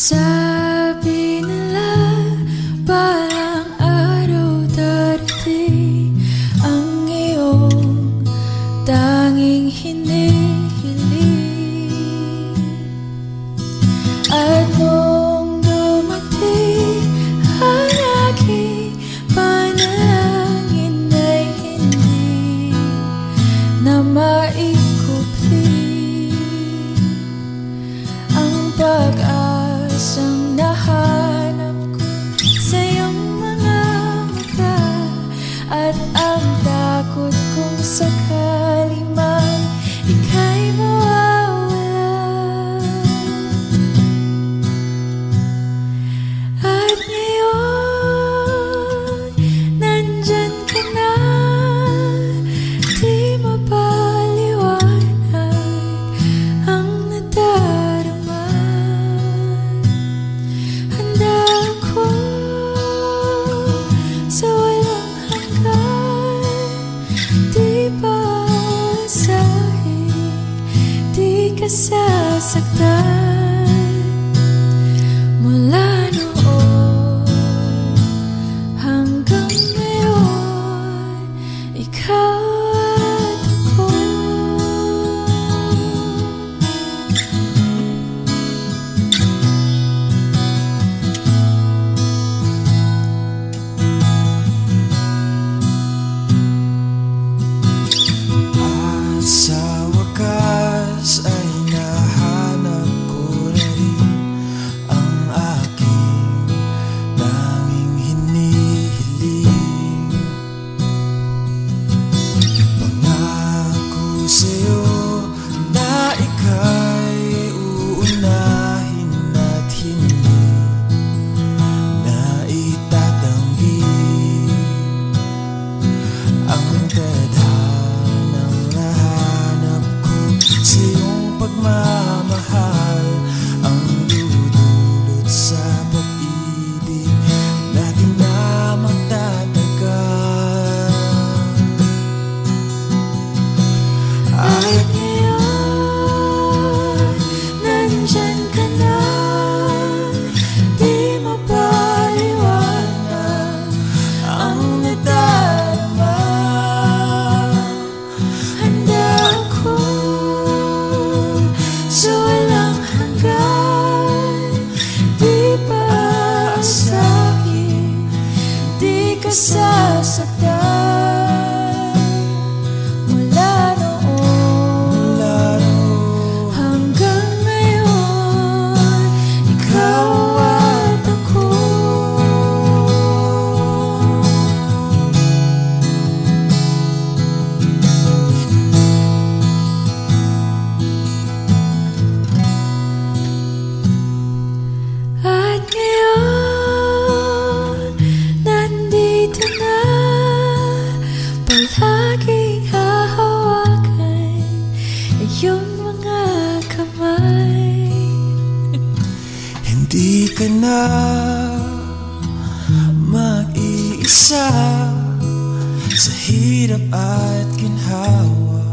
Sabi nila balang araw darating ang iyong tanging hinihiling. At nung dumating ang aking panalangin ay hindi na maikupli ang pag-asang nahanap ko sa iyong mga mata, at ang takot kong sakali man ika'y mawawala. At ngayon, nandyan ka na, di mapaliwanag ang nadarama. Handa ako sa walang hanggan, di paasahin, di ka sasaktan. Mula noon hanggang ngayon, ikaw at ako. At sa wakas ay nahanap ko na rin ang aking tanging hinihiling. Pangako sa'yo na ika'y uunahin at hindi na itatanggi ang tadhanang nahanap ko sa iyong pagmamahal, ang dudulot sa pag-ibig natin na magtatagal. At ngayon, nandyan ka na, di mapaliwanag ang nadarama. Handa ako sa walang hanggan, di paasahin, di ka sasaktan. Mula noon hanggang ngayon, ikaw at ako. At ngayon, nandito na, palaging hahawakan iyong mga kamay. Hindi ka na mag-iisa sa hirap at ginhawa,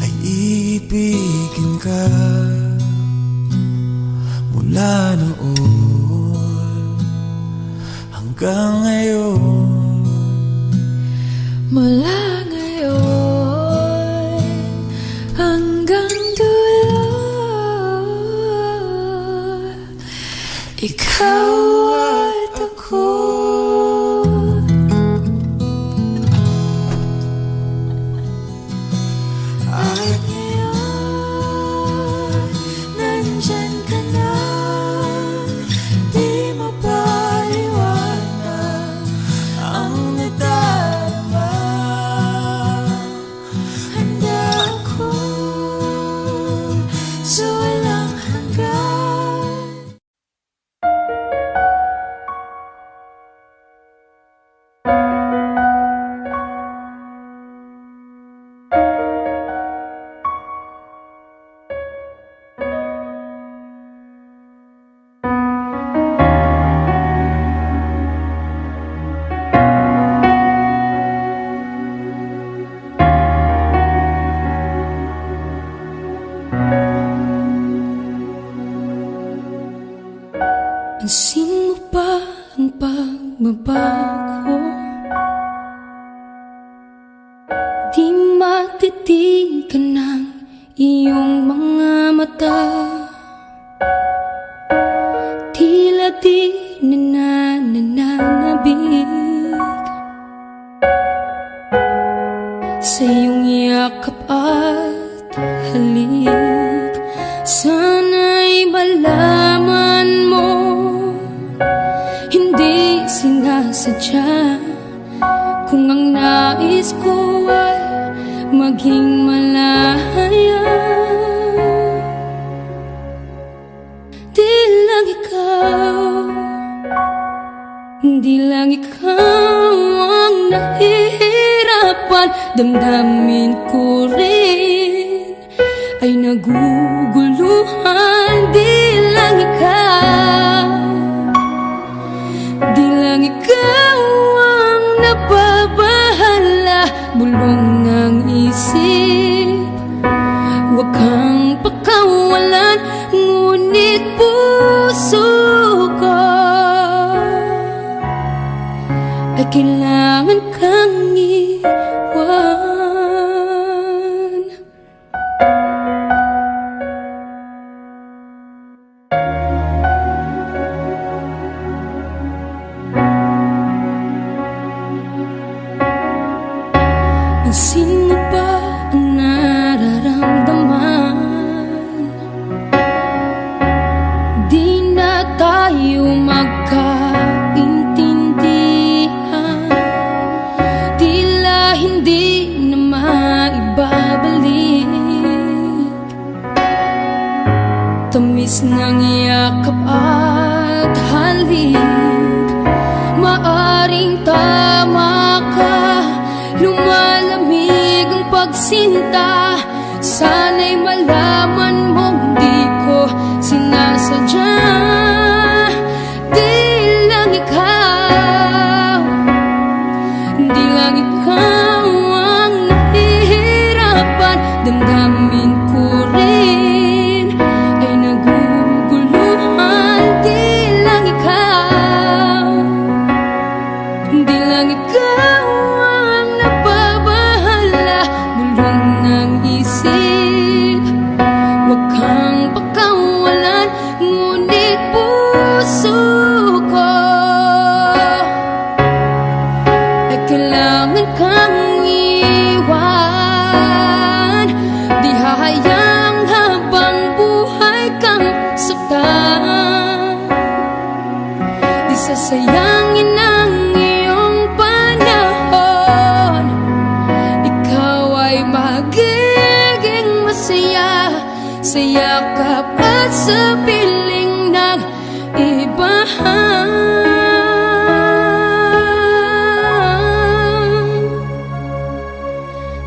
ay iibigin ka. Mula noon hanggang ngayon, Mula ngayon hanggang dulo, ikaw at ako. At ngayon, nandyan ka na, di mapaliwanag ang nadarama. sa iyong yakap at halik. Sana'y malaman mo, hindi sinasadya. Kung ang nais ko ay maging malaya, di lang ikaw, di lang ikaw ang nahihirapan. Damdamin ko rin ay naguguluhan. Di lang ikaw, di lang ikaw ang nababahala. Bulong ng isip, huwag kang pakawalan. Ngunit puso ko ay kailangan kang iwan. Sino ba ang nararamdaman? Di na tayo magkaintindihan. Tila hindi na maibabalik tamis ng yakap at halik. Maaring tama ka, lumalamig ang pagsinta. Sana'y malaman mong di ko sinasadya. Di lang ikaw, di lang ikaw ang nahihirapan. Damdamin ko rin ay naguguluhan. Di lang ikaw, di lang ikaw ang nababahala. Bulong ng isip, huwag kang pakawalan. Ngunit puso ko ay kailangan kang iwan. Di hahayang habang buhay kang saktan. Di sasayangin ang iyong panahon. Ikaw ay magiging masaya sa yakap at sa piling ng iba.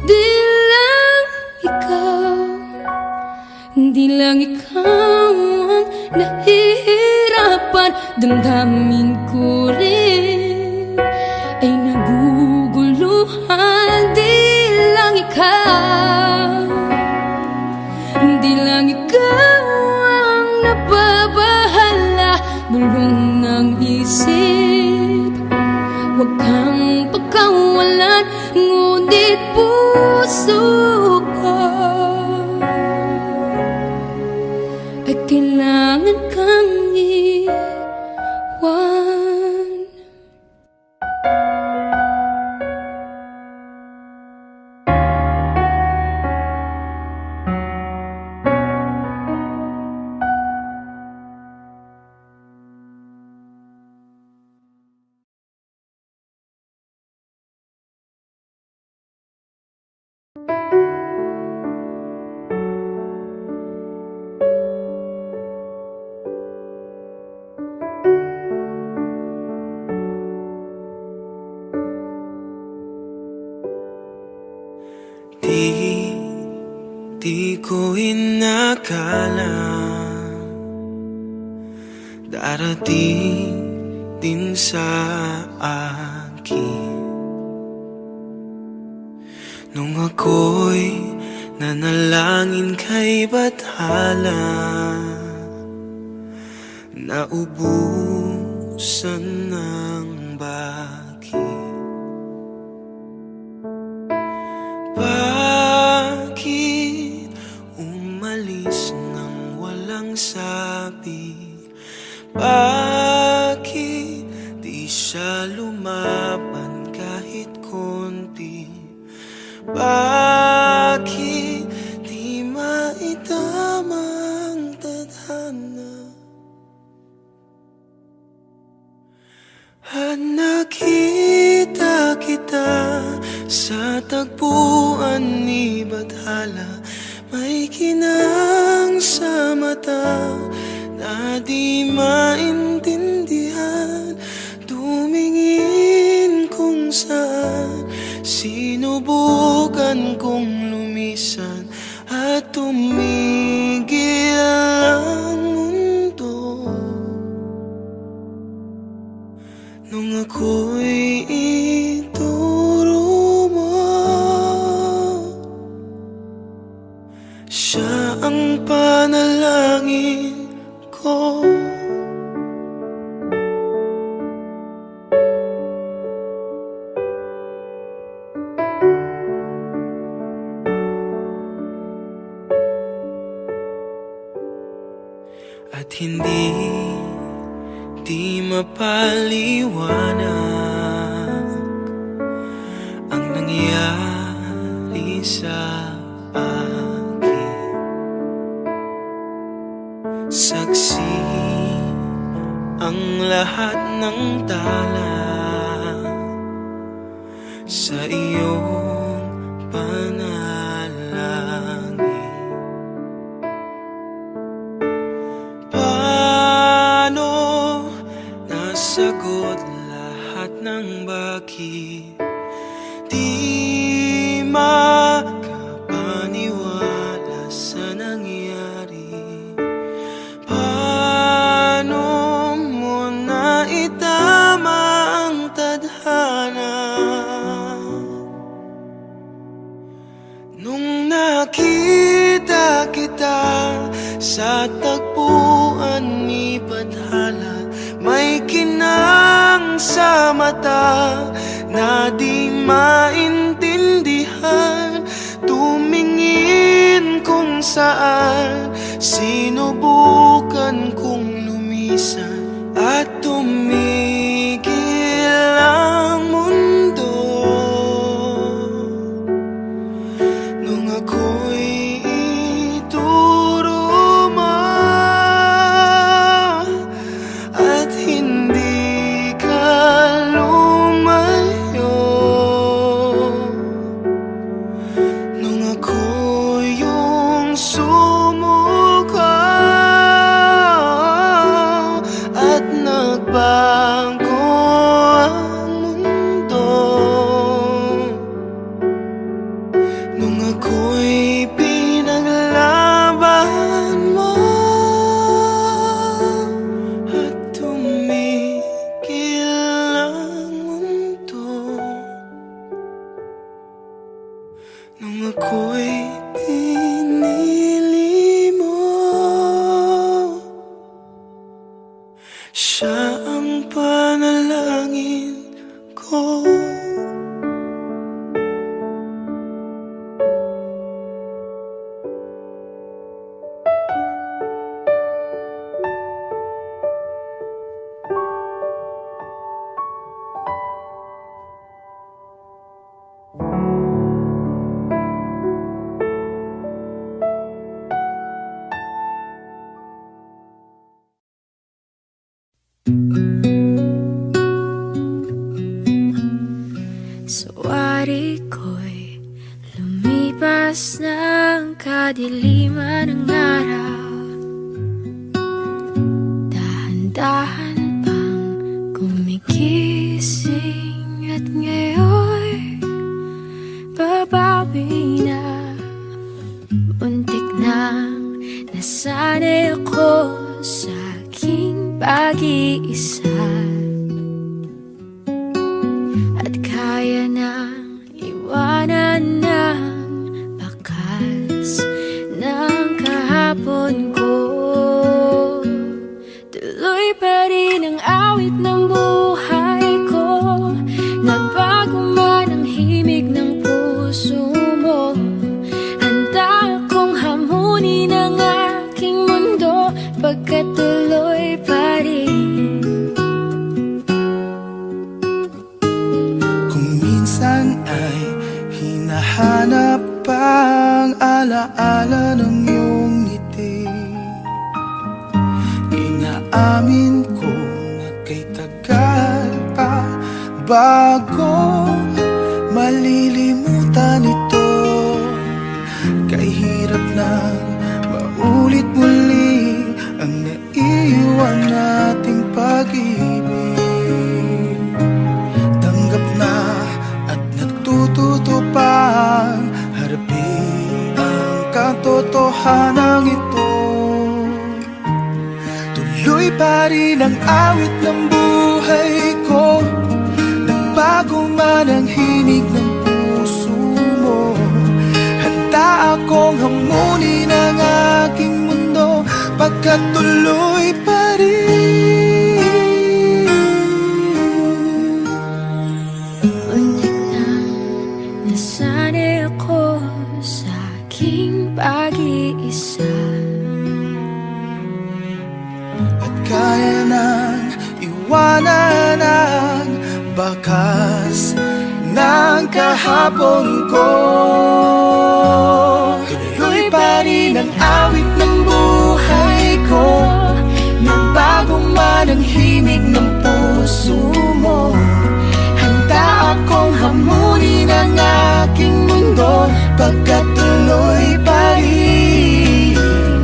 Di lang ikaw, di lang ikaw ang nahihirapan. Damdamin ko rin ay naguguluhan. Di lang ikaw, di lang ikaw ang nababahala. Bulong ng isip, huwag kang pakawalan. Ngunit puso ko ay kailangan kang iwan. Di ko inakala darating din sa akin nung ako'y nanalangin kay Bathala. Naubusan ng bakit. Bakit umalis nang walang sabi? Bakit di siya lumaban kahit konti? Bakit di maitamang tadhana at nakita kita sa tagpuan ni Bathala? May kinang sa mata na di maintindihan, tumingin kung saan. Sinubukan kong lumisan at tumigil ang mundo nung ako'y ituro mo. Siya ang panalangin ko. At hindi di mapaliwanag ang nangyari sa akin. Saksi ang lahat ng tala sa iyong panalangin. Paano nasagot lahat ng bakit di makapaniwala sa nangyari? Paano mo naitama ang tadhana nung nakita kita sa tagpuan ni Bathala? May kinang sa mata na di maintindihan, tumingin kung saan. Sinubukan kong lumisan at tumigil ang mundo nung ako'y ituro mo at hindi ka lumayo nung ako yung sumuko at nagbago ang mundo nung ako'y pinaglaban mo at tumigil ang mundo nung ako'y pinili mo. Siya ang panalangin ko. Sa wari ko'y lumipas ng kadiliman ng araw, dahan-dahan pang gumigising at ngayon babawi na. Muntik nang nasanay ako sa aking pag-iisa at kaya nang iwanan ng bakas ng kahapon Nahanap ang alaala ng iyong ngiti. Inaamin ko na kay tagal pa bago malilimutan ito. Kay hirap na maulit muli ang naiwan nating pag-ibig. Tanggap na at natututo pang harapin ang katotohanan ito. Tuloy pa rin ang awit ng buhay ko, nagbago man ang hinig ng puso mo. Handa akong hamunin ang aking mundo, pagkat tuloy pa rin. Muntik na nasanay ako sa aking pag-iisa. At kaya nang iwanan ang bakas ng kahapon ko. Tuloy pa rin ang awit ng buhay ko, nagbago man ang himig ng puso mo. Handa akong hamunin ang aking mundo, pagkat tuloy pa rin.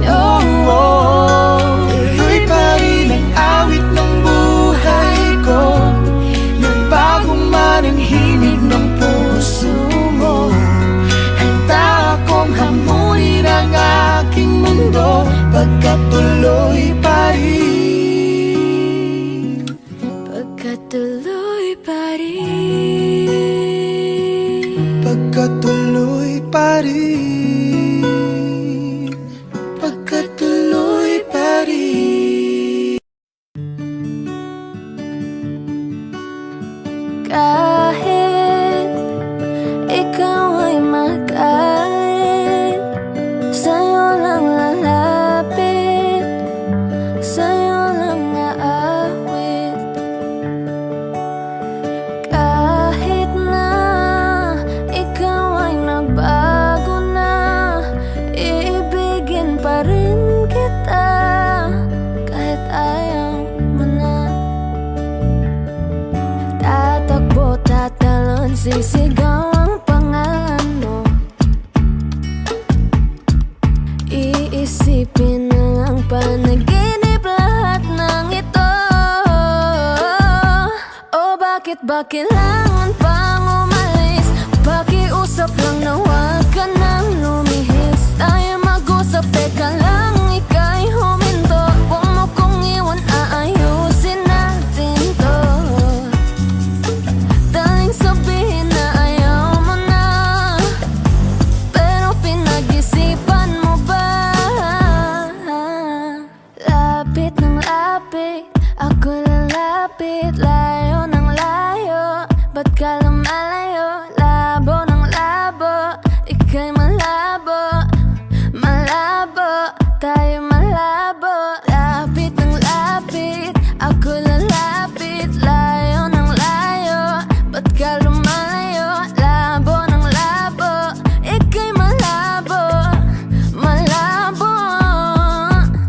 Oh, oh. Tuloy pa rin ang awit ng buhay ko, nagbago man ang himig ng puso mo. Handa akong hamunin ang aking mundo, pagkat tuloy pa rin. Pagkat tuloy pa rin. Pagkat tuloy pa rin. Pagkat tuloy pa rin. Kahit ikaw ay magalit, sa'yo lang lalapit, sa'yo lang aawit. Kahit na ikaw ay nagbago na, iibigin pa rin kita kahit ayaw mo na. Tatakbo, tatalon, sisigaw ang pangalan mo. Iisipin na lang panaginip lahat ng ito. O bakit ba kailangan pang umalis? Pakiusap lang na huwag ka nang lumihis. Tayo mag-usap, teka lang, ika'y huminto. Huwag mo kong iwan, aayusin natin to. Daling sabihin na ayaw mo na, pero pinag-isipan mo ba? Lapit ng lapit, ako lalapit, layo ng layo. Ba't ka lumalayo? Labo ng labo, ika'y malabo. Malabo, tayo malabo. Lapit ng lapit, ako lalapit, layo ng layo. Ba't ka lumalayo? Labo ng labo, ika'y malabo. Malabo.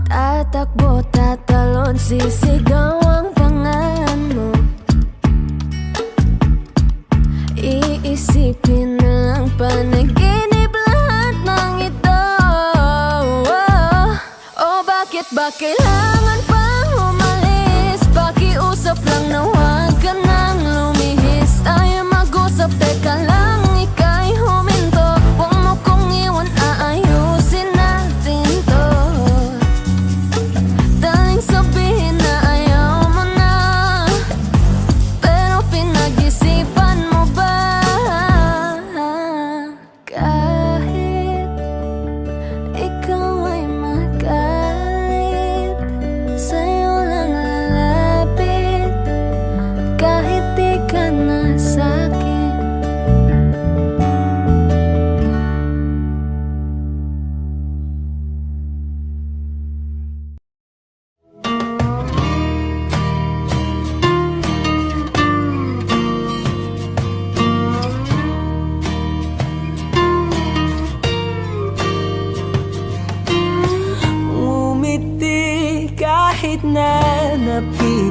Tatakbo, tatalon, sisigaw ang pangalan mo. Iisipin na lang panaginip lahat ng ito. O bakit ba kailangan pang umalis? Pakiusap lang na huwag ka nang lumihis. Tayo mag-usap, teka lang, ika'y huminto. Huwag mo kong iwan, aayusin natin to. Daling sabihin na ayaw mo na, pero pinag-isipan mo ba? Kahit ikaw ay magalit, sa'yo lang lalapit, kahit di ka na sa'kin.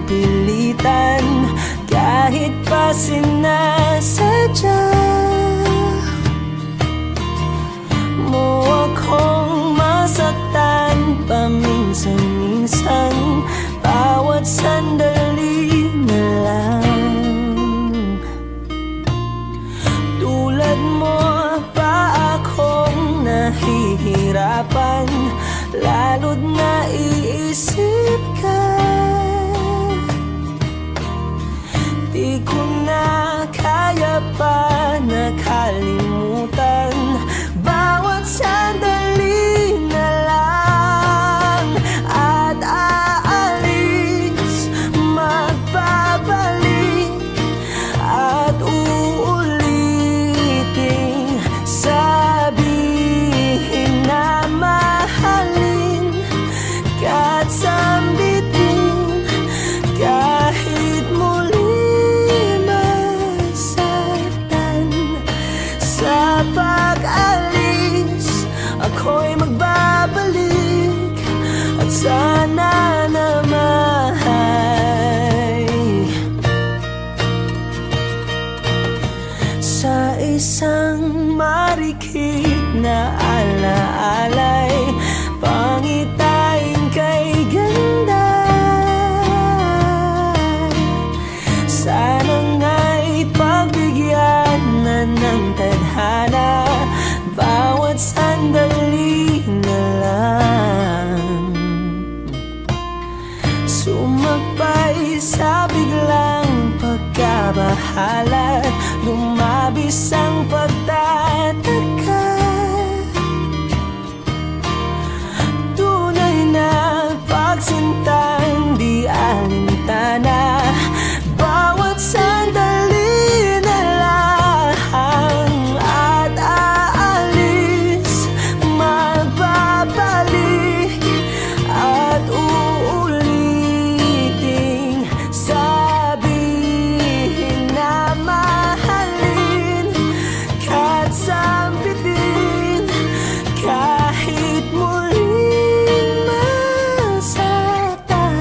napipilitan kahit pa sinasadya mo akong masaktan paminsan-minsan, bawat sandali na lang. Tulad mo pa akong nahihirapan, lalo't naiisip ka. Di ko na kaya pa nakalimutan bawat sandali na lang. At aalis, magbabalik at uulitin, sabihin na mahalin ka't sambitin kahit muli masaktan. Sa pag-alis, ako'y magbabalik at sana naman sa isang marikit na alaalay, pangitain kay ganda. Sana nga'y pagbigyan na ng tadhana bawat sandali na lang. Sumakbay sa biglang pagkabahala, lumabis ang pagtataka. Tunay na pagsintang di alintana, bawat sandali na lang. At aalis, magbabalik at uulitin, sabihin na mahalin ka't sambitin kahit muling masaktan.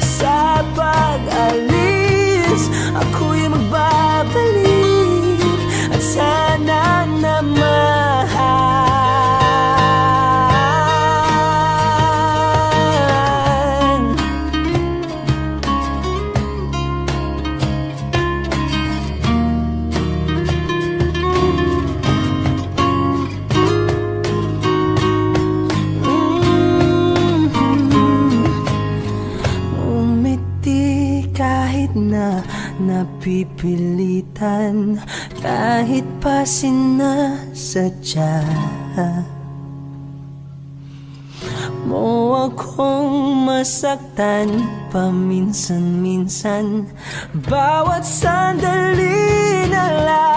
Sa pag-alis, ako'y magbabalik at sana naman umiti kahit na napipilitan, kahit pa sinasadya mo akong masaktan paminsan-minsan, bawat sandali na lang.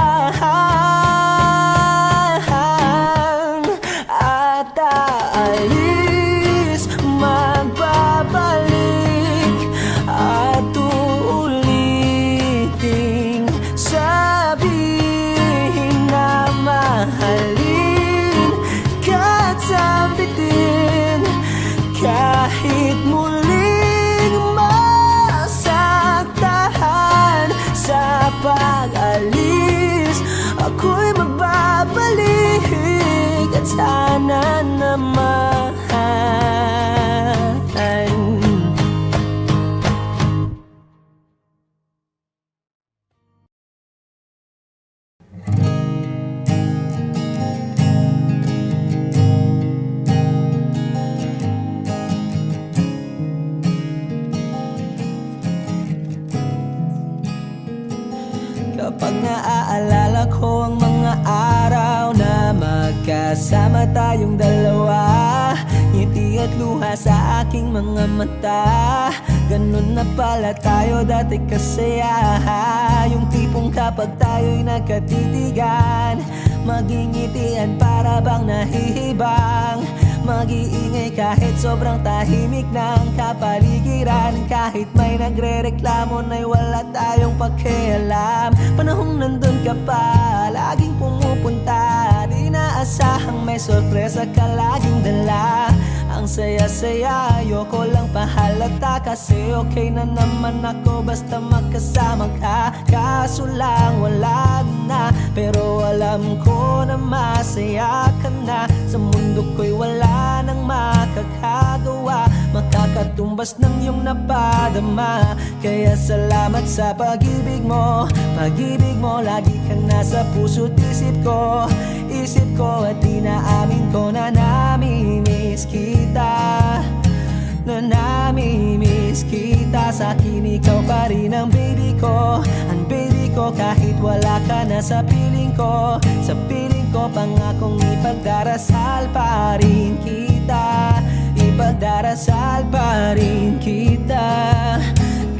At aalis, magbabalik at uulitin, sabihin na mahalin ka't sambitin kahit muling masaktan. Sa pag-alis, ako'y magbabalik at sana naman kapag naaalala ko ang mga araw na magkasama tayong dalawa, ngiti at luha sa aking mga mata. Ganun na pala tayo dati kasaya, yung tipong kapag tayo'y nagkatitigan, magingitian para bang nahihibang, mag-iingay kahit sobrang tahimik ng kapaligiran. Kahit may nagre-reklamo na'y wala tayong pakialam. Panahong nandun ka pa, laging pumupunta, di naasahang may sorpresa ka laging dala. Ang ang saya-saya. Ayoko lang pahalata kasi okay na naman ako basta magkasama ka. Kaso lang wala na, pero alam ko na masaya ka na. Sa mundo ko'y wala nang makakagawa, makakatumbas ng iyong napadama. Kaya salamat sa pag-ibig mo, pag-ibig mo. Lagi kang nasa puso't isip ko, isip ko. At inaamin ko na namimiss kita, na namimiss kita. Sa akin ikaw pa rin ang baby ko, ang baby ko. Kahit wala ka na sa piling ko, sa piling ko. Pangakong ipagdarasal pa rin kita, ipagdarasal pa rin kita.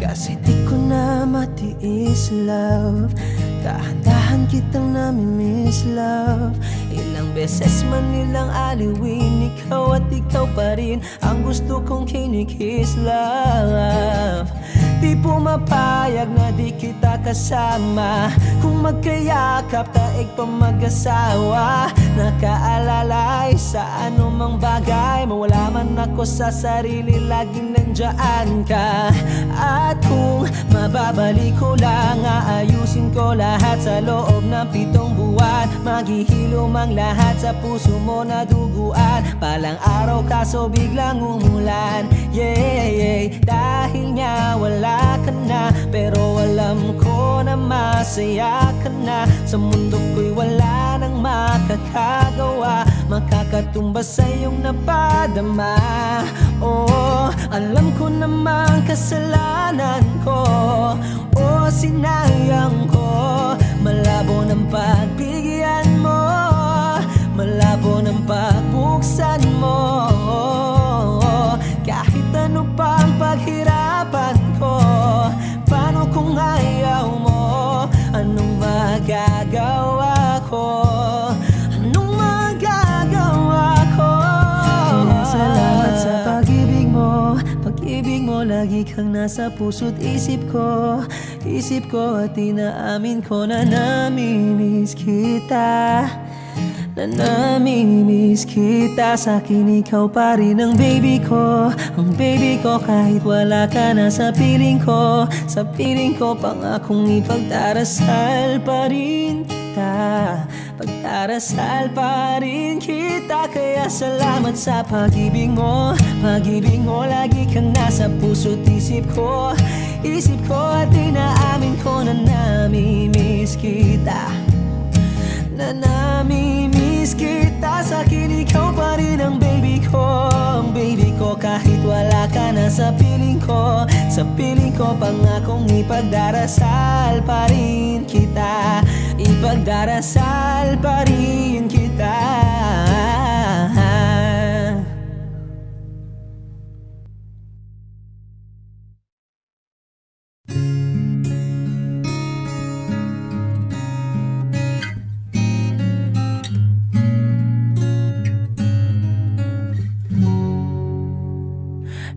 Kasi di ko na matiis, love. Dahan-dahan kitang namimiss, love. Ilang beses man nilang aliwin, ikaw at ikaw pa rin ang gusto kong kinikiss, love. Di pumapayag na di kita kasama, kung magkayakap taig pa mag-asawa. Nakaalalay sa anumang bagay, mawala man ako sa sarili, laging nandyan ka. At kung mababalik ko lang, aayusin ko lahat sa loob ng 7 buwan. Maghihilom ang lahat sa puso mo na duguan. Palang araw kaso biglang umulan, yeah, yeah. Dahil nga wala ka na, pero alam ko na masaya ka na. Sa mundo ko'y wala nang makakagawa, makakatumbas sa iyong napadama. Oh, alam ko namang kasalanan ko, oh, sinayang ko. Malabo ng pagbigyan mo, malabo ng pagbuksan mo. Kahit ano pa ang paghirapan ko, paano kung ayaw mo? Anong magagawa ko? Anong magagawa ko? Kaya salamat sa pag-ibig mo, pag-ibig mo. Lagi kang nasa puso't isip ko, isip ko. At inaamin ko na namimiss kita, na namimiss kita. Sa akin ikaw pa rin ang baby ko, ang baby ko. Kahit wala ka na sa piling ko, sa piling ko. Pangakong ipagdarasal pa rin kita, pagdarasal pa rin kita. Kaya salamat sa pag-ibig mo, pag-ibig mo. Lagi kang nasa puso't isip ko, isip ko. At inaamin ko na namimiss kita, na namimiss kita. Sa akin ikaw pa rin ang baby ko, ang baby ko. Kahit wala ka na sa piling ko, sa piling ko. Pangakong ipagdarasal pa rin kita, ipagdarasal pa rin kita.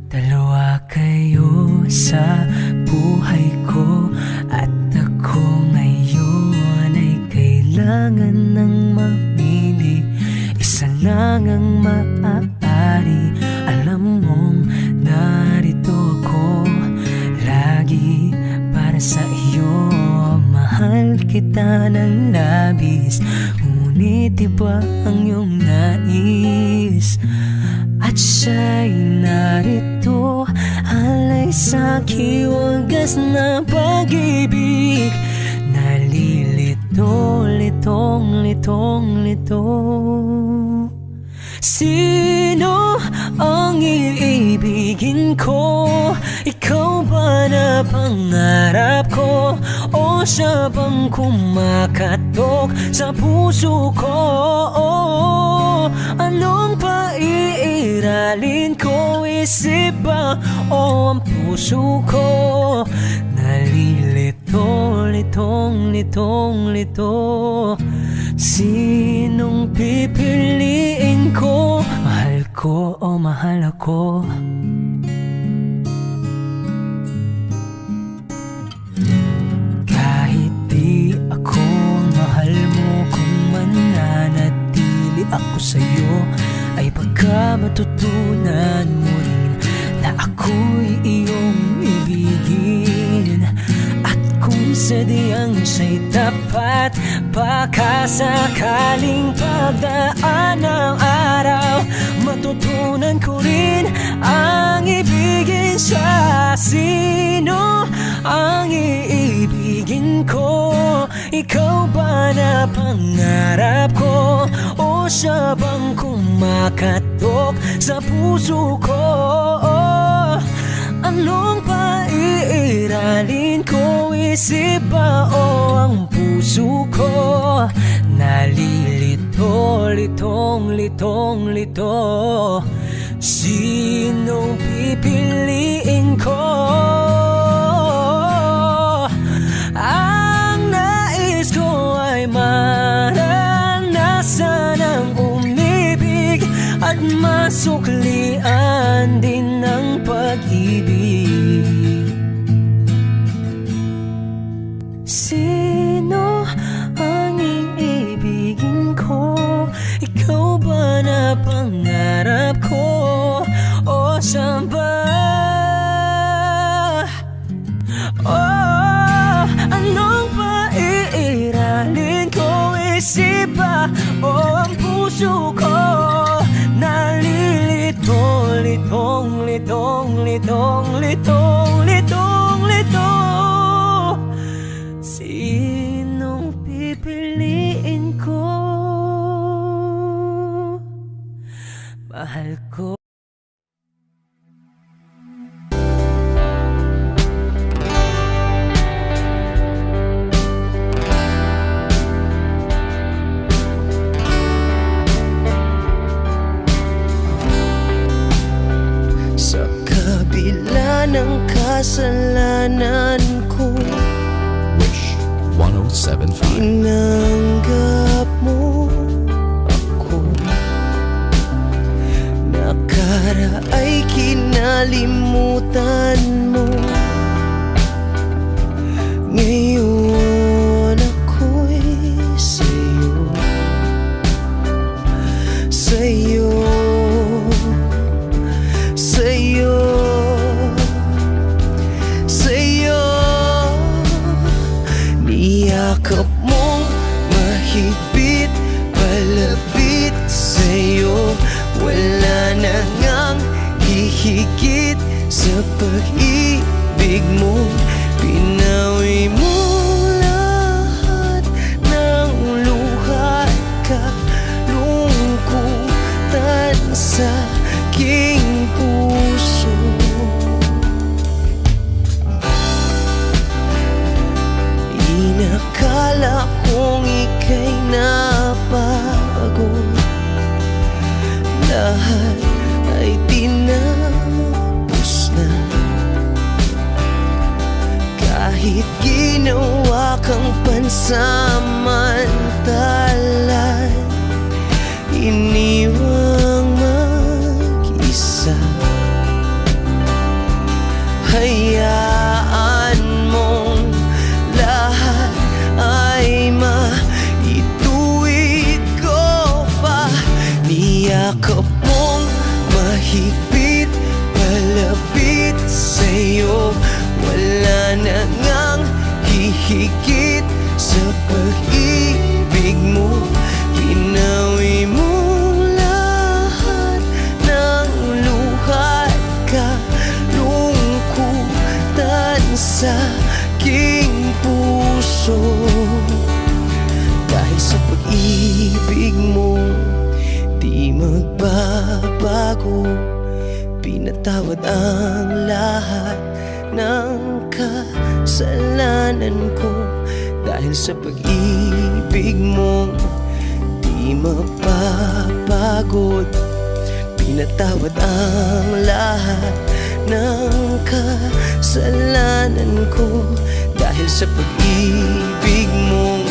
Dalawa kayo sa buhay ko, at ako ngayon ay kailangan ng mamili. Isa lang ang maaari, alam mong narito ako lagi para sa iyo. Mahal kita ng labis, ngunit iba ang iyong nais. At siya'y narito, alay sa'ki wagas na pag-ibig. Nalilito, litong, litong, lito. Sino ang iibigin ko? Ikaw ba na pangarap ko? O siya bang kumakatok sa puso ko? Anong paiiralin ko? Isip ba o ang puso ko? Nalilito, litong, litong, lito. Sinong pipiliin ko? Mahal ko o mahal ako? Kahit di ako mahal mo, kung mananatili ako sa'yo, ay pagka baka matutunan mo rin na ako'y iyong ibigin. At kung sadyang siya'y tapat, baka sakaling pagdaan ng araw, matutunan ko rin ang ibigin siya. Sino ang iibigin ko? Ikaw ba na pangarap ko? O siya bang kumakatok sa puso ko? Anong paiiralin ko? Isip ba o ang puso ko? Nalilito, litong, litong, lito. Sinong pipiliin ko? Ang nais ko ay maranasan ang umibig at masuklian din ng pag-ibig. Sino ang iibigin ko? Ikaw ba na pangarap ko? O siya ba? Oh, anong paiiralin ko? Isip ba o ang puso ko? Nalilito, litong, litong, litong, litong, litong, litong. Sinong pipiliin ko? Mahal ko. Sa kabila ng kasalanan ko, Wish 1075. tinanggap mo ako. Nakaraay kinalimutan mo. Ngayon ako'y sa'yo, sa'yo, sa'yo, sa'yo. Niyakap mong mahigpit, palapit sa'yo. Wala na ngang hihigit sa pag-ibig mo. Pinawi mo lahat ng luha at kalungkutan sa aking puso. Inakala kong ika'y napagod, lahat ay tinapos na. Kahit ginawa kang pansamantalan, iniwang mag-isa. Hayaan mong lahat ay maituwid ko pa. Niyakap mong mahigpit, palapit sa'yo. Wala na ngang hihigit sa pag-ibig mo. Pinawi mo lahat ng luha at kalungkutan sa aking puso. Dahil sa pag-ibig mo, di magbabago. Pinatawad ang lahat ng kasalanan ko. Dahil sa pag-ibig mo, di mapapagod. Pinatawad ang lahat ng kasalanan ko. Dahil sa pag-ibig mo,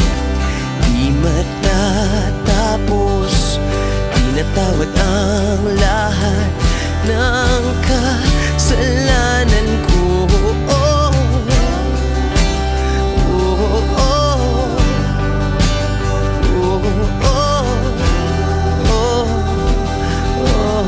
di matatapos. Pinatawad ang lahat ng kasalanan ko. Oh, oh, oh, oh, oh, oh, oh.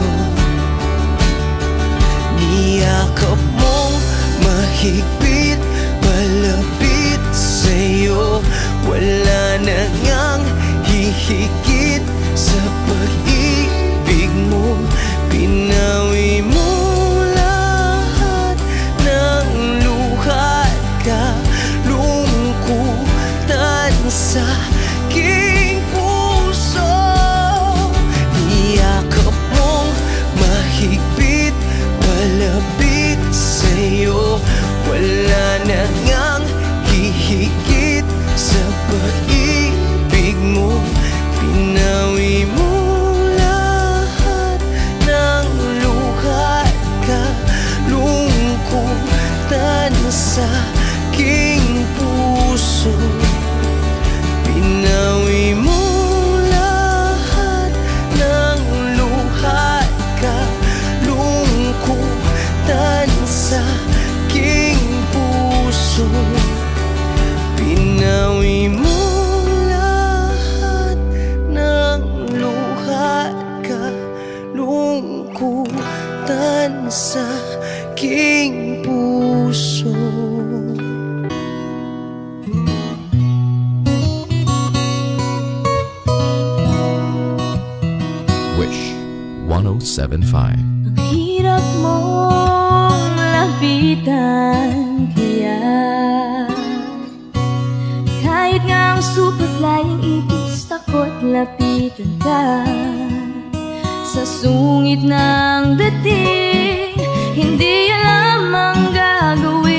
1075. Ang hirap mong lapitan, kaya kahit nga ang super flying ipis, takot lapitan ka. Sa sungit ng dating, hindi alam ang gagawin.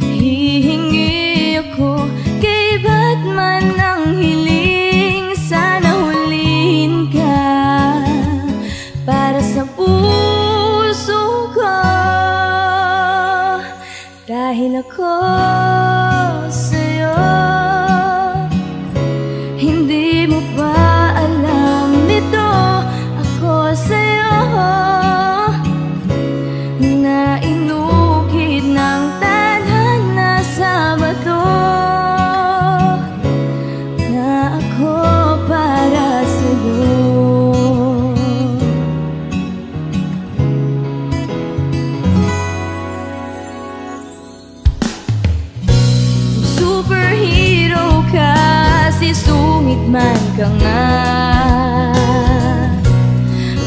Hihingi ako kay Batman ng hiling, sana hulihin ka para sa puso ko. Dahil ako sa'yo, hindi mo ba alam ito? Ako sa'yo na inukit ng tadhana sa bato, na ako para sa'yo. Superhero ka, si sungit man ka nga,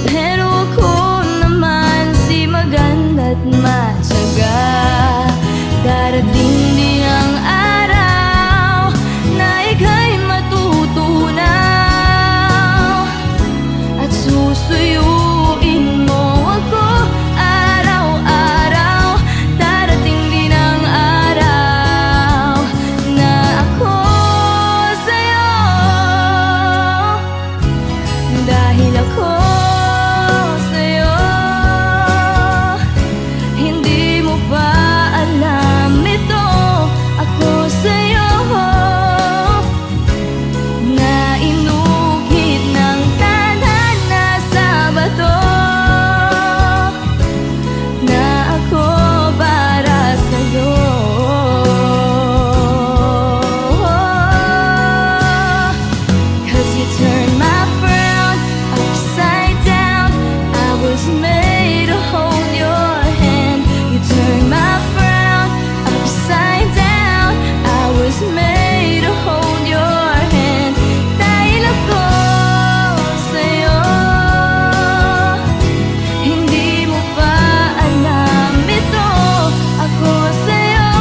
pero ako naman si maganda't matyaga. Darating din ang araw na ika'y matutunaw at susuyuin mo ako araw-araw. Darating din ang araw na ako sa'yo, dahil ako sa'yo. Hindi mo ba alam ito? Ako sa'yo na inukit ng tadhana sa bato, na ako para sa'yo. Cause you turned my frown upside down, I was made to hold your hand. You turned my frown upside down, I was made to hold your hand. Dahil ako sa'yo, hindi mo ba alam ito? Ako sa'yo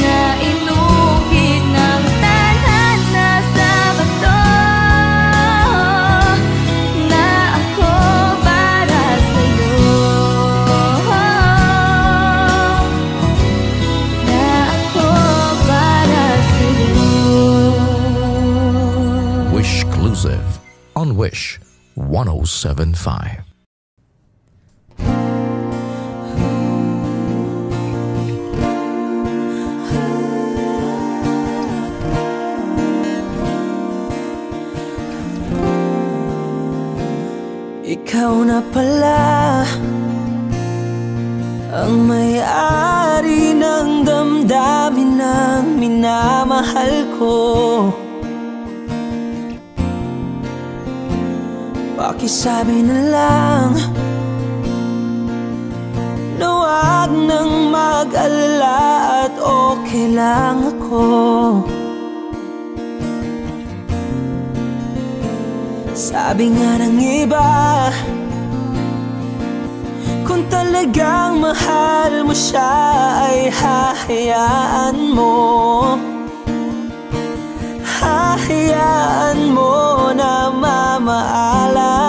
na inukit ng tadhana sa bato, na ako para sa'yo, na ako para sa'yo. Wish Exclusive on Wish 1075. Ikaw na pala ang may-ari ng damdamin ng minamahal ko. Pakisabi na lang na wag nang mag-alala at okay lang ako. Sabi nga ng iba, kung talagang mahal mo siya ay hahayaan mo. Hahayaan mo na mamaalam.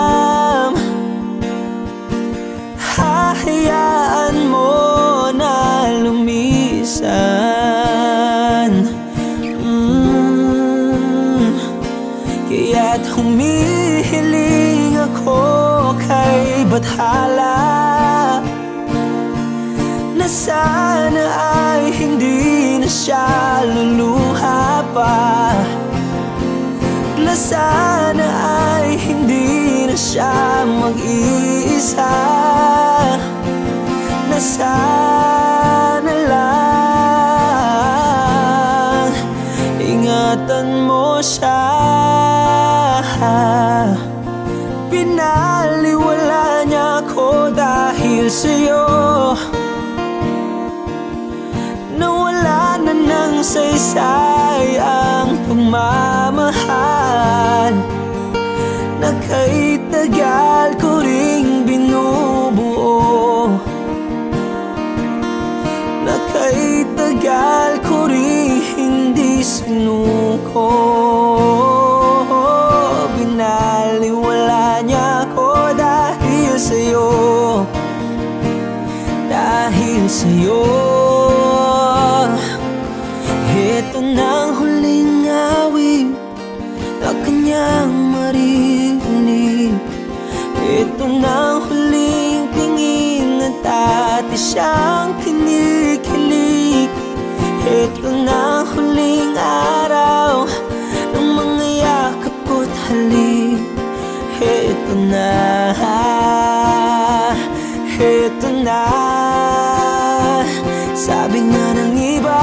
Hahayaan mo na lumisan. Kaya't humihiling ako kay Bathala na sana ay hindi na siya luluha pa, na sana ay hindi na siya mag-iisa, na sana lang ingatan mo siya. Pinaliwala niya ako dahil sa'yo, nawala na ng saysay ang pagmamahal. kahit tagal ko ring binubuo, na kahit tagal ko ring hindi sinuko. Binaliwala niya ako dahil sa'yo, dahil sa'yo. Ito na ang huling awit na kanyang marinig. Ito na ang huling tingin at dati siyang kinikilig. Ito na ang huling araw ng mga yakap ko't halik. Ito na, ito na. Sabi nga ng iba,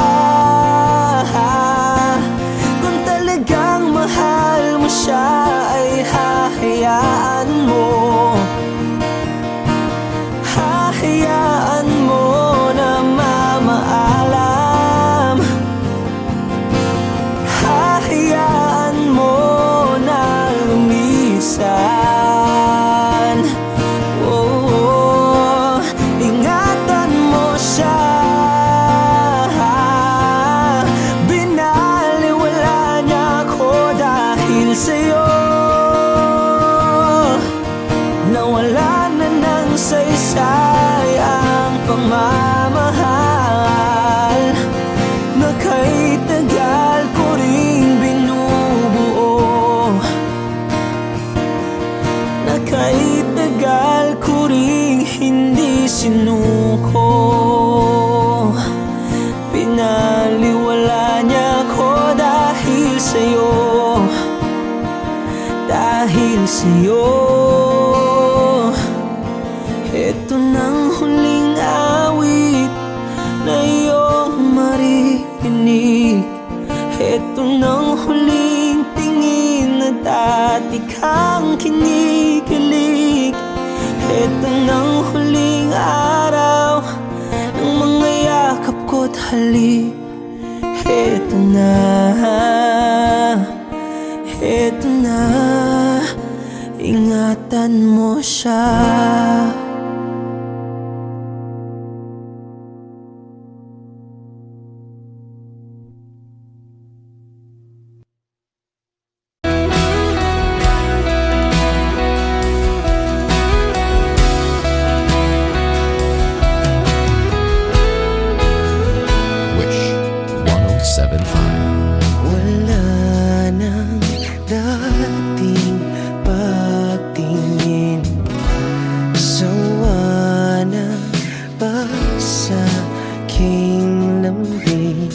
kung talagang mahal mo siya ay hahayaan mo, hahayaan mo na mamaalam, hahayaan mo na lumisan. Oh, ingatan mo siya. Binaliwala niya ako dahil sa'yo, nawala na ng saysay ang pagmamahal, na kahit tagal ko ring binubuo, na kahit tagal ko ring hindi sinuko. Pinaliwala niya ako dahil sa'yo, dahil sa'yo. Ito nang huling awit na iyong marinig. Ito nang huling tingin na dati kang kinikilig. Ito nang huling araw ng mga yakap ko't halik. Ito na, ito na. Ingatan mo siya. Wish 107.5. Wala nang dating pagtingin, sawa na ba sa aking lambing?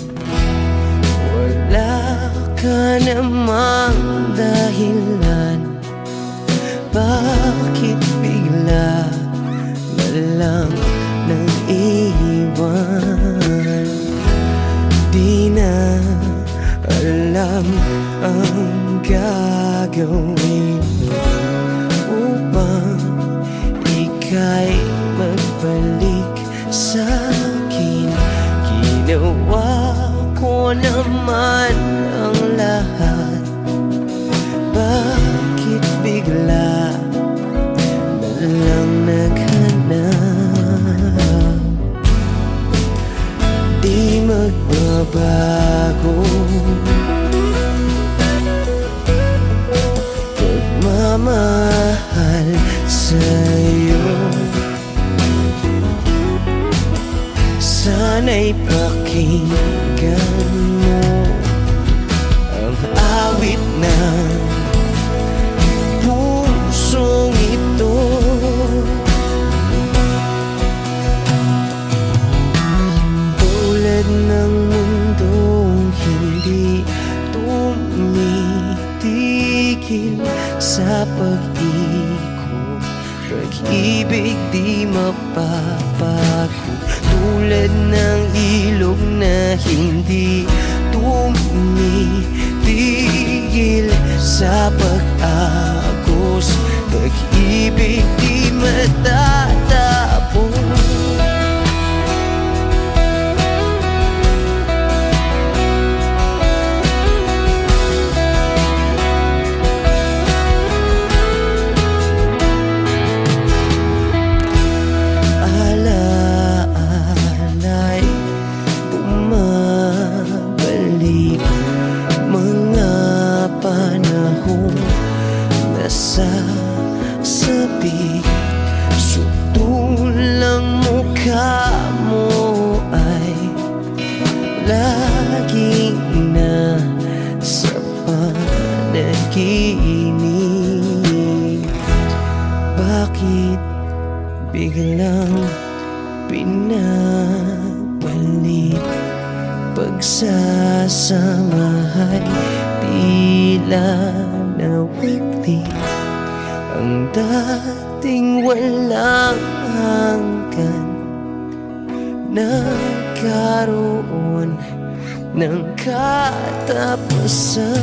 Wala ka namang dahilan, bakit bigla na lang nang iwan? Di na alam ang gagawin upang ika'y magbalik sa'kin. Ginawa ko naman ang lahat, bakit bigla na lang naghanap? Di magbabago pagmamahal sa'yo. Sana'y pakinggan mo ang awit ng pusong ito. Tulad ng mundong hindi tumitigil sa pag-ikot, pag-ibig di mapapago. Tulad ng ilog na hindi tumitigil sa pag-agos, pag-ibig di matatapos. pagsasamahay tila nawagli ang dating walang hanggan. Nagkaroon ng katapusan,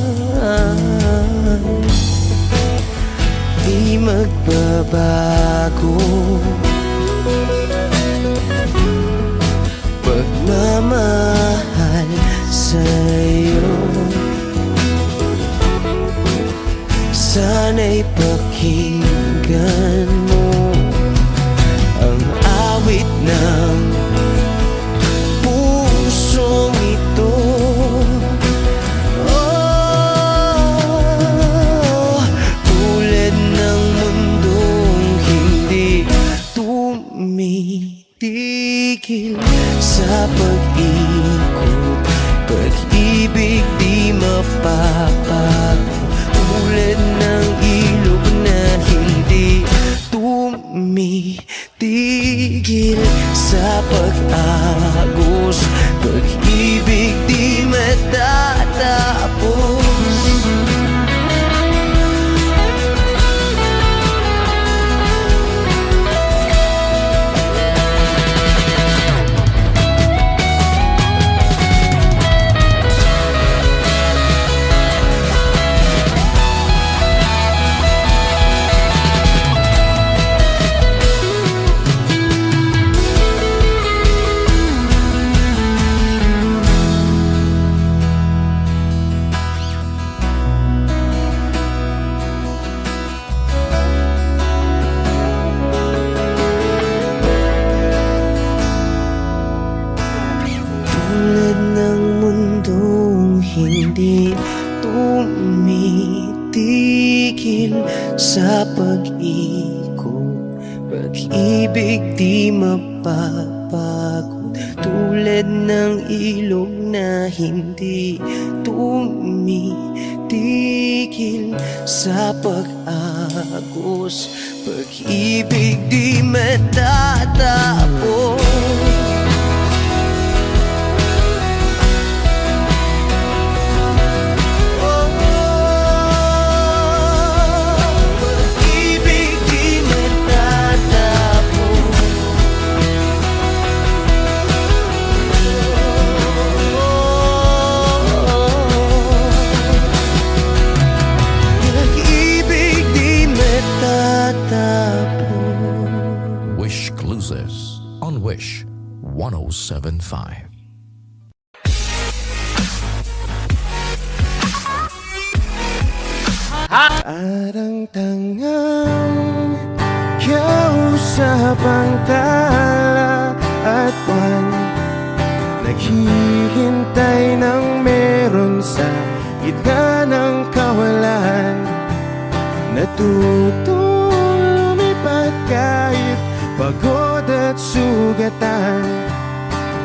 di magbabago pagmamahal sa'yo. Sana'y pakinggan mo ang awit ng pusong ito. Oh, tulad ng mundong hindi tumitigil sa pag-ikot, pag-ibig di mapapago. Tulad ng ilog na hindi tumitigil sa pag-agos, pag-ibig di matatapos. Tulad ng mundong hindi tumitigil sa pag-ikot, pag-ibig di mapapagod. Tulad ng ilog na hindi tumitigil sa pag-agos, pag-ibig di matatapos. Wish Exclusives on Wish 1075. Arang tangang kausap ang tala at buwan, naghihintay ng meron sa gitna ng kawalan. Natutong lumipat kahit pagod at sugatan.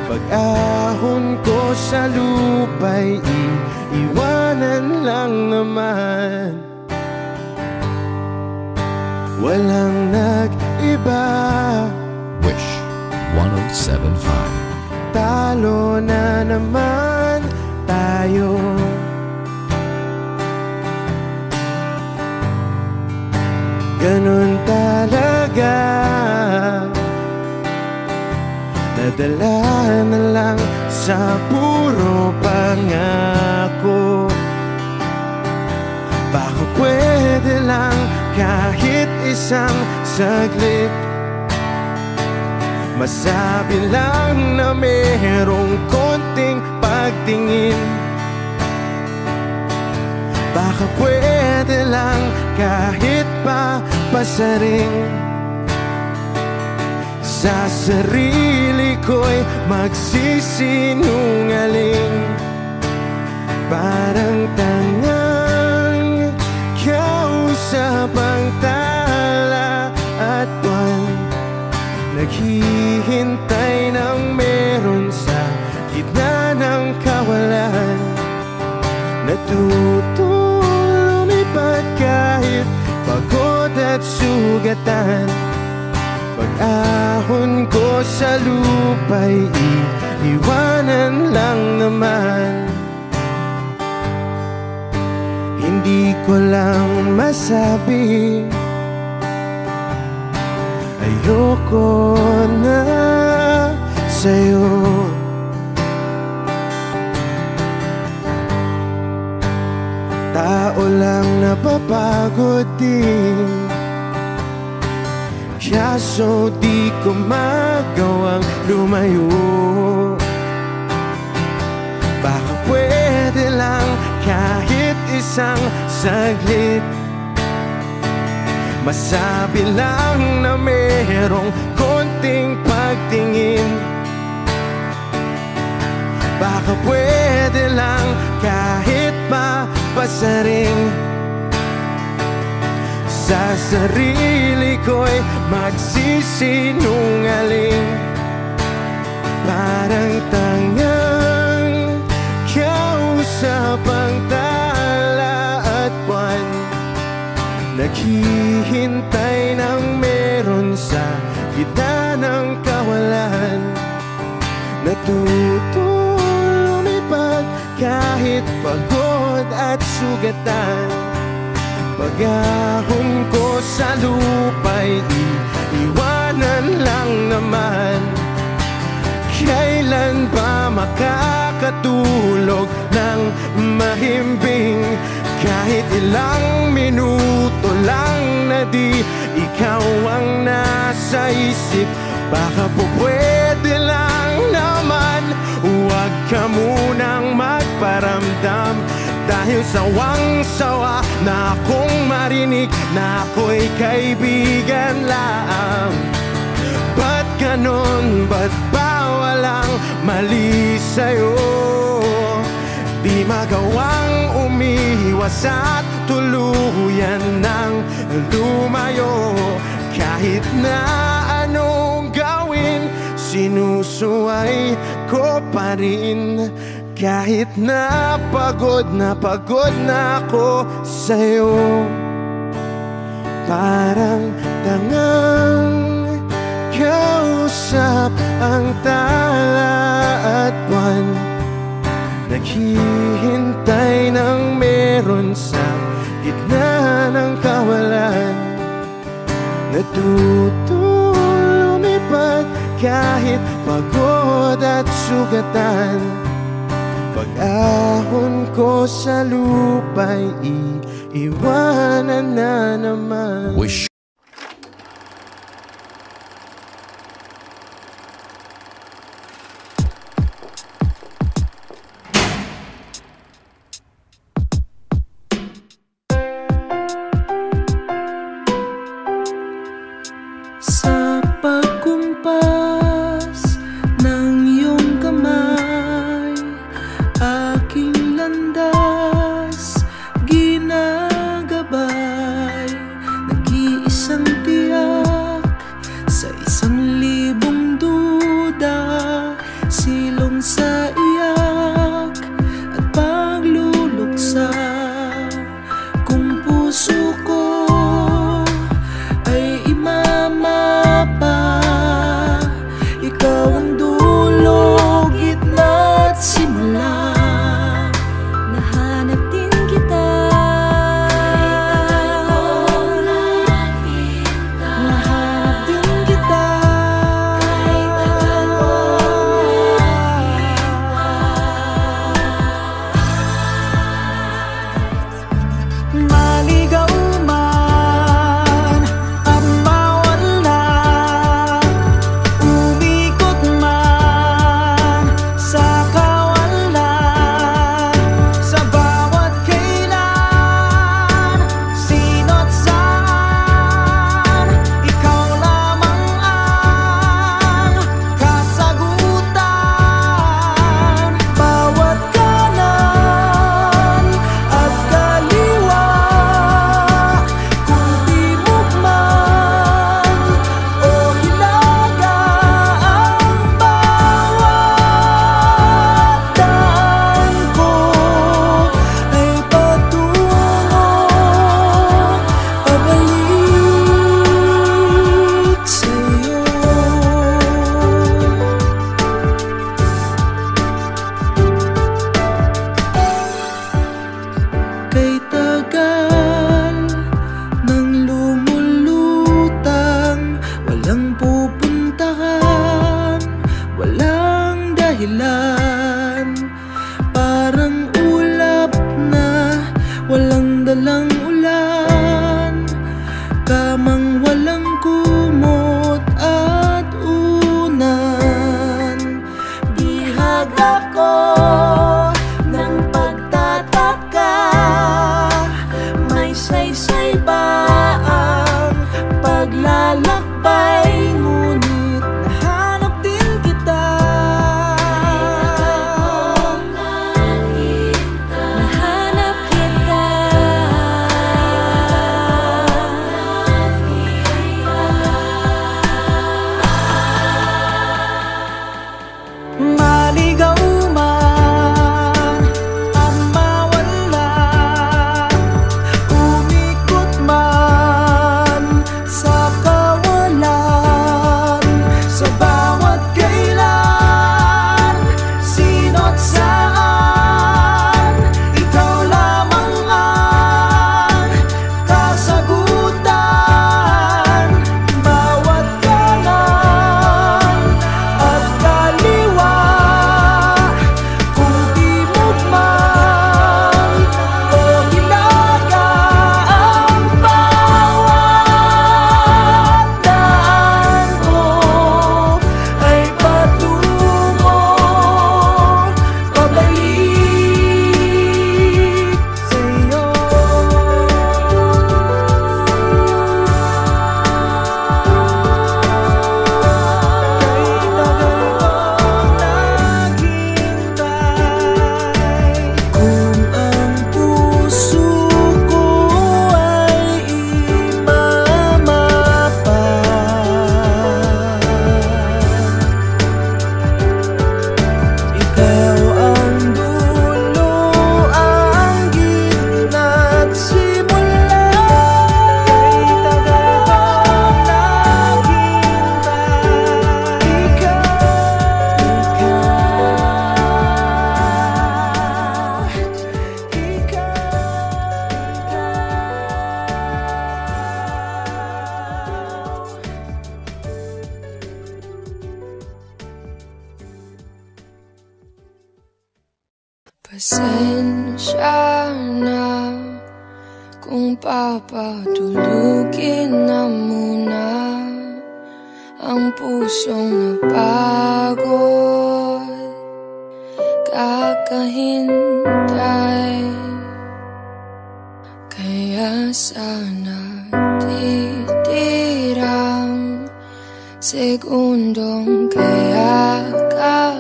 Pag-ahon ko sa lupa'y iiwanan lang naman. Walang nag-iba, Wish 1075. talo na naman tayo. Ganun talaga, nadala na lang sa puro pangako. Baka pwede lang kahit isang saglit, masabi lang na merong konting pagtingin. Baka pwede lang kahit pa pasaring, sa sarili ko'y magsisinungaling. Parang tangang kausap ang tala at buwan, naghihintay ng meron sa gitna ng kawalan. Natutong lumipat kahit pagod at sugatan. Pag-ahon ko sa lupa'y iwanan lang naman. Hindi ko lang masabi, ayoko na sa'yo. Tao lang napapagod din, kaso di ko magawang lumayo. Baka pwede lang kahit isang saglit, masabi lang na merong konting pagtingin. Baka pwede lang kahit mapasaring, sa sarili ko'y magsisinungaling. Parang tangang kausap ang tala at buwan, naghihintay ng meron sa gitna ng kawalan. Natuto lumipad kahit pagod at sugatan. Pag-ahon ko sa lupa'y iwanan lang naman. Kailan ba makakatulog ng mahimbing? Kahit ilang minuto lang na di ikaw ang nasa isip. Baka po pwede lang naman, huwag ka munang magparamdam. Dahil sawang-sawa na akong marinig na ako'y kaibigan lang. Ba't ganon? Ba't ba walang mali sa'yo? Di magawang umiwas at tuluyan ng lumayo. Kahit na anong gawin, sinusuway ko pa rin. Kahit na pagod na ako sa'yo. Parang tangang kausap ang tala at buwan, naghihintay ng meron sa gitna ng kawalan. Natuto lumipad kahit pagod at sugatan. Pag-ahon ko sa lupa'y iiwanan na naman. Wish. Sa pagkumpas ng iyong kamay, aking landas ginagabay. Pasensya na kung papatulugin na muna ang pusong napagod, kakahintay. Kaya sana titirang segundong kaya ka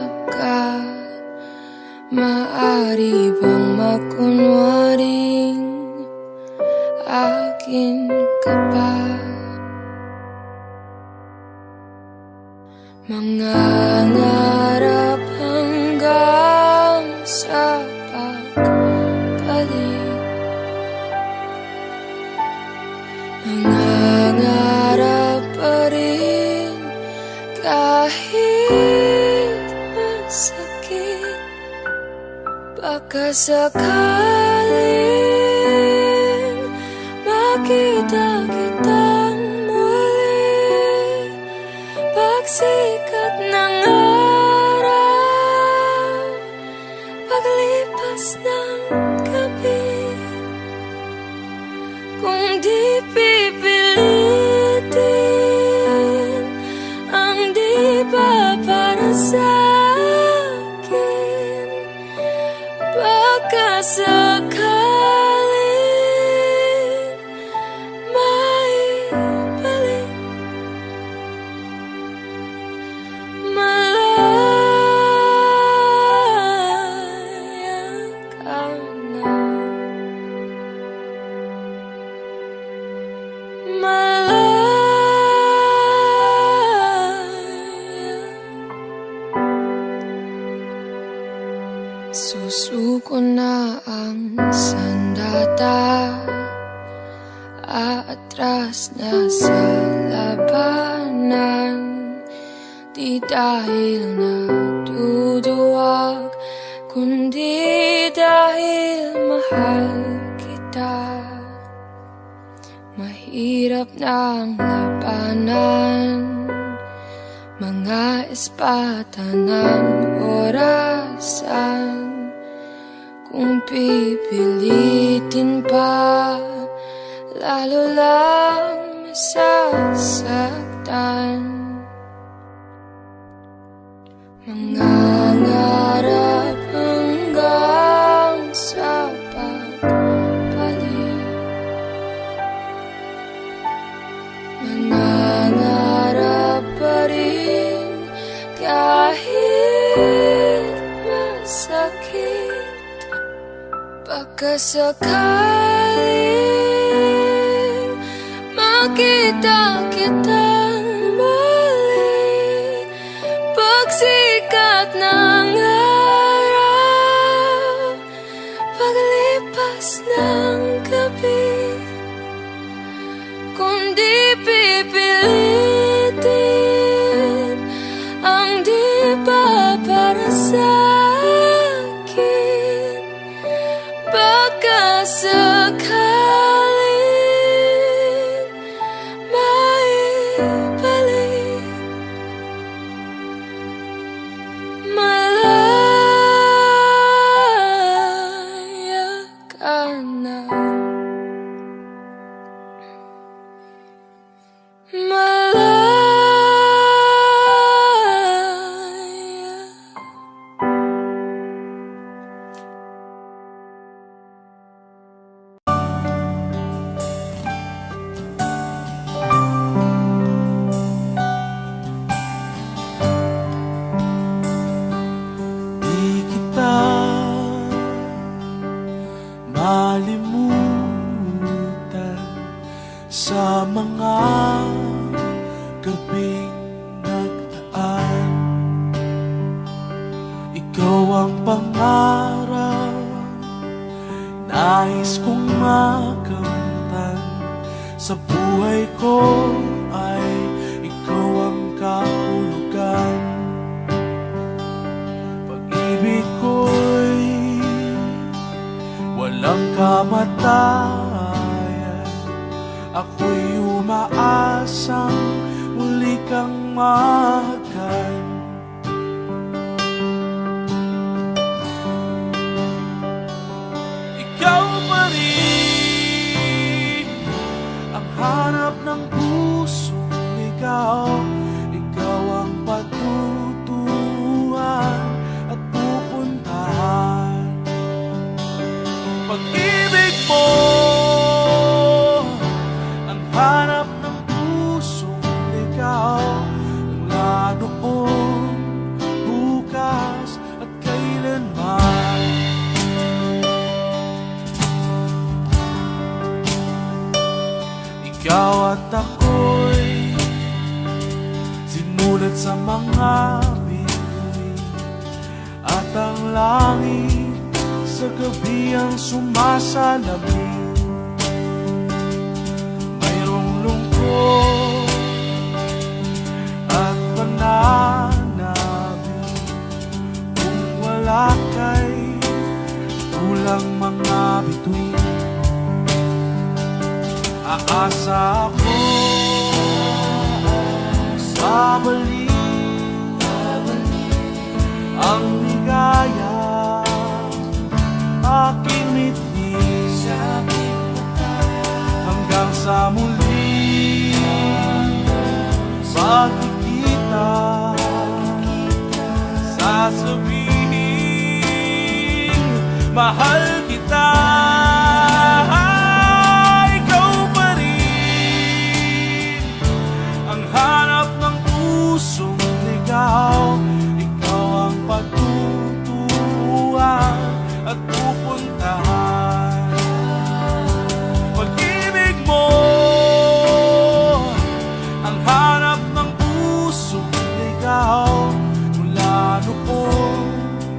maari bang makunwaring akin ka pa? Mangangarap hanggang sa pagbalik, mangangarap pa rin kahit masakit. Baka sakaling makita kitang muli, pagsikat ng araw, paglipas ng gabi. Kung di pipilitin ang di ba para sa'kin, baka sakaling maibalik. Malaya ka na, malaya. Susuko na ang sandata, aatras na sa labanan. Di dahil natuduwag, kundi dahil mahal kita. Mahirap na ang labanan, mga espata ng orasan. Kung pipilitin pa, lalo lang masasaktan. Mangangarap hanggang sa pagbalik, mangangarap pa rin kahit masakit. Baka sakaling makita kitang muli, pagsikat ng araw, paglipas ng gabi. Kung di pipilitin ang di ba para sa'kin, baka sakaling maibalik. Malaya ka na, malaya. Di kita malimutan sa mga gabing nagdaan. Ikaw ang pangarap, nais kong makamtan. Sa buhay ko ay ikaw ang kahulugan. Pag-ibig ko'y walang kamatayan. Ako'y umaasang muli kang mahagan. pa rin ang hanap ng pusong ligaw. Ikaw ang patutuhan at pupuntahan. Pag-ibig mo ang hanap ng pusong ligaw. Mula noon, bukas at kailanman. Ikaw at ako'y sinulat sa mga bituin, at ang langit sa gabi ang sumasalamin. Mayroong lungkot at pananabik, kung wala kay kulang mga bituin. Aasa ako sa balik ang ligaya, aking ngiti hanggang sa muli pagkikita. Sasabihin mahal kita. Ikaw pa rin ang hanap ng pusong ligaw. Ikaw ang patutuhan at pupuntahan. Pag-ibig mo ang hanap ng pusong ligaw. Mula noon,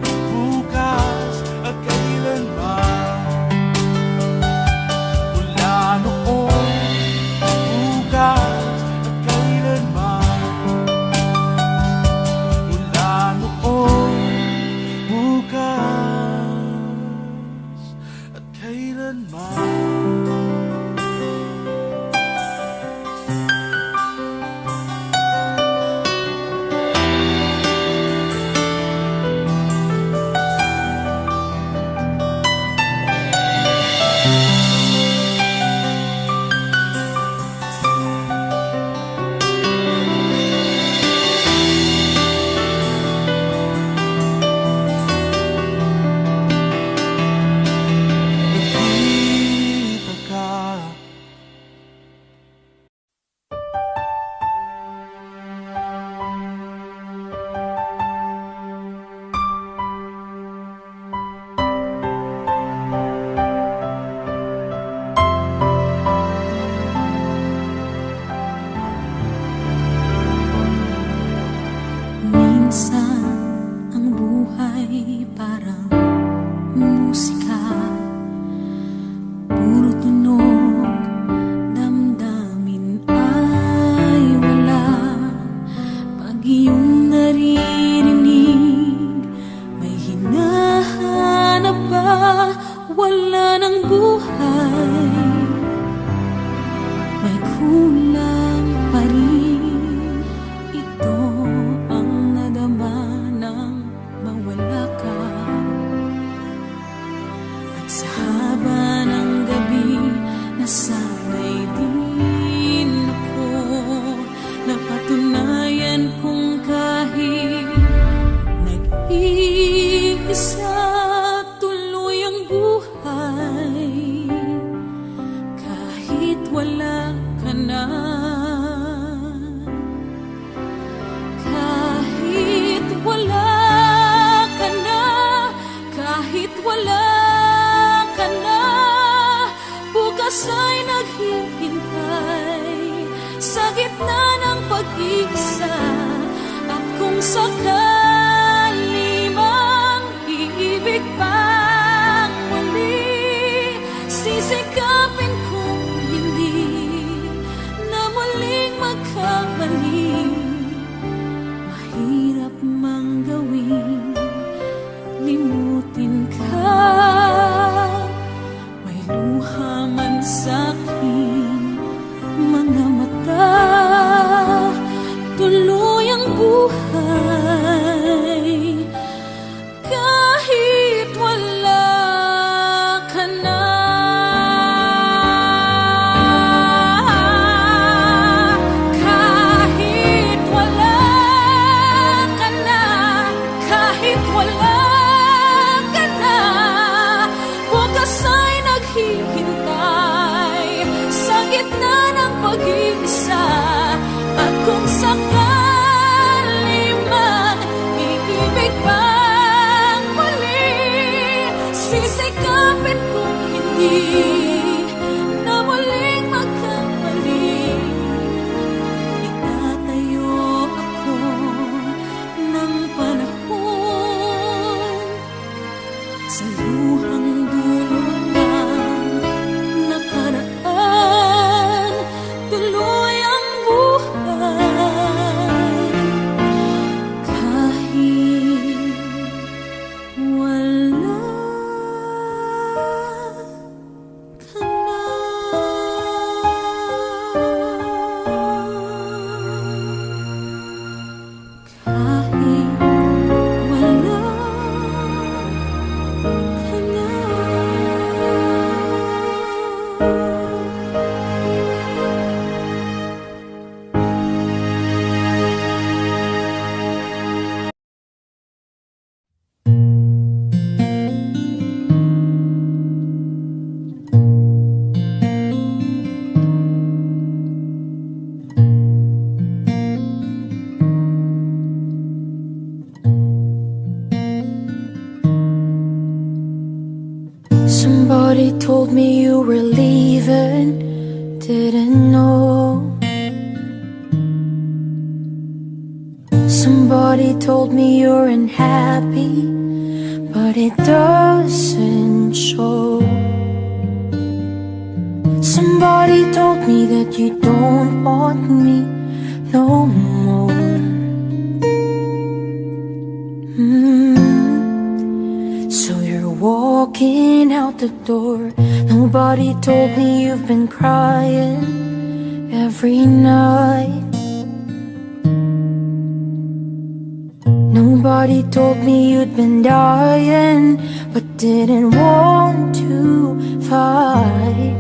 bukas at kailanman. Mula noon, bukas at kailanman. Mula noon, bukas at kailanman. Nakita ka. Minsan ang buhay parang musika, puro tunog, damdamin ay wala. Pag iyong naririnig, may hinahanap ba? Wala ng buhay, may kulang pa rin. Ito ang nadama ng mawala ka. At sa haba ng gabi, nasanay din ako. Napatunayan kong kahit nag-iisa, tuloy ang buhay. Kahit wala ka na, kahit wala ka na, kahit wala ka na, bukas ay naghihintay sa gitna ng pag-isa. At kung sakali mang iibig pang muli, sisikapin kong hindi na muling magkamali. Mahirap mang gawin, limutin ka. May luha man sa'king mga mata, tuloy ang buhay. Kahit wala ka na. mag-iisa. At kung sakali mang iibig pang muli, sisikapin kong hindi na muling magkamali. Itatayo ako ng panahon sa luhang dulot ng nakaraan, tuloy ang buhay kahit wala ka na. Kahit wala ka na. Somebody told me you were leaving, didn't know. Somebody told me you're unhappy, but it doesn't show. Somebody told me that you don't want me no more. So you're walking out the door. Nobody told me you've been crying every night. Nobody told me you'd been dying, but didn't want to fight.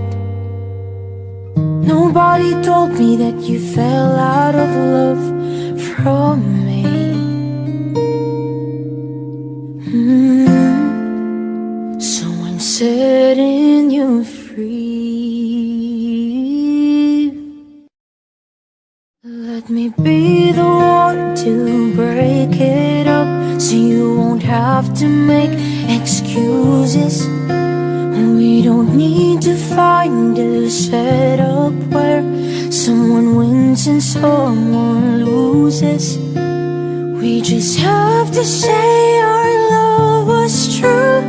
Nobody told me that you fell out of love from me. So I'm setting you free. Let me be the one to break it up, so you won't have to make excuses. We don't need to find a setup where someone wins and someone loses. We just have to say our love was true,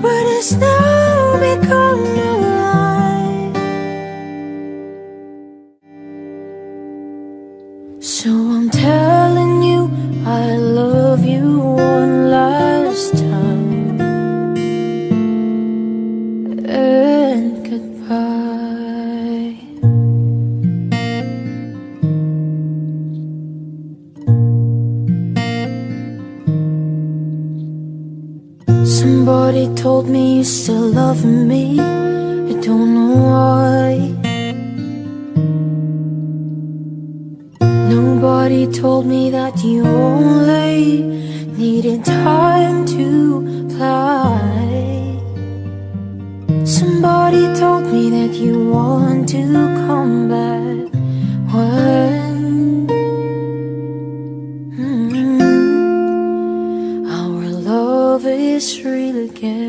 but it's now become a lie. So I'm telling you I love you one last time, and goodbye. Somebody told me you still love me, I don't know why. Nobody told me that you only needed time to fly. Somebody told me that you want to come back when our love is real again.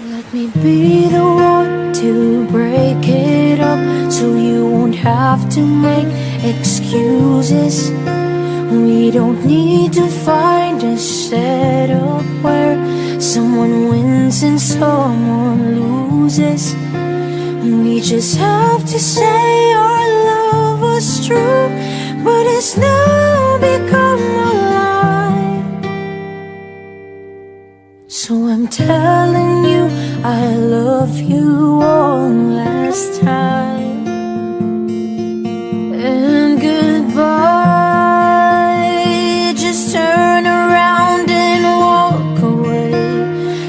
Let me be the one to break it up, so you won't have to make excuses. We don't need to find a setup where someone wins and someone loses. We just have to say our love was true, but it's now become a lie. So I'm telling you I love you one last time, and goodbye. Just turn around and walk away.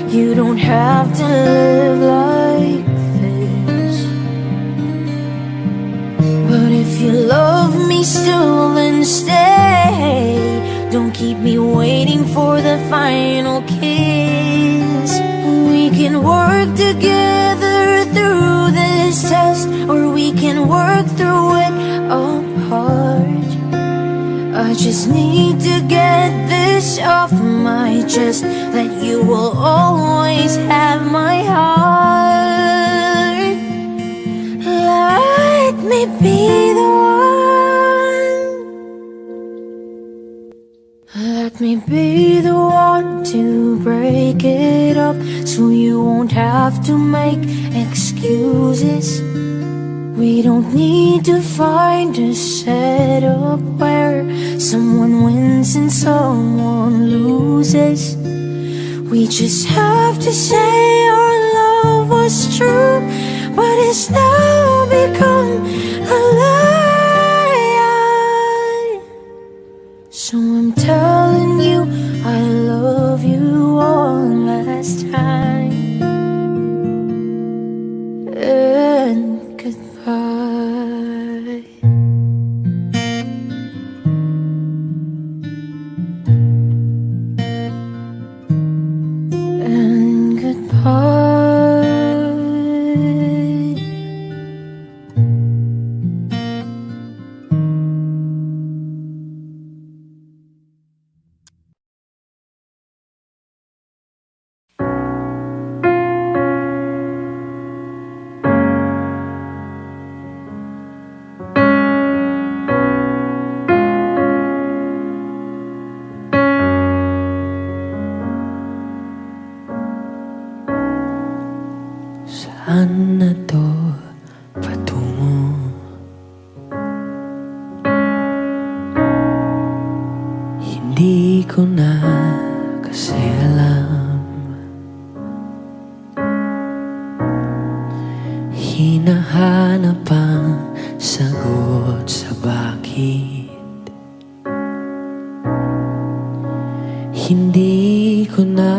You don't have to live like this. But if you love me still, then stay. Don't keep me waiting for the final kiss. We can work together through this test, or we can work through it apart. I just need to get this off my chest, that you will always have my heart. Let me be the one. Let me be the one to break it up, so you won't have to make excuses. We don't need to find a setup where someone wins and someone loses. We just have to say our love was true, but it's now become a lie. So I'm telling you I love you one last time, and goodbye. And goodbye. Saan na to patungo? Hindi ko na kasi alam. Hinahanap ang sagot sa bakit. Hindi ko na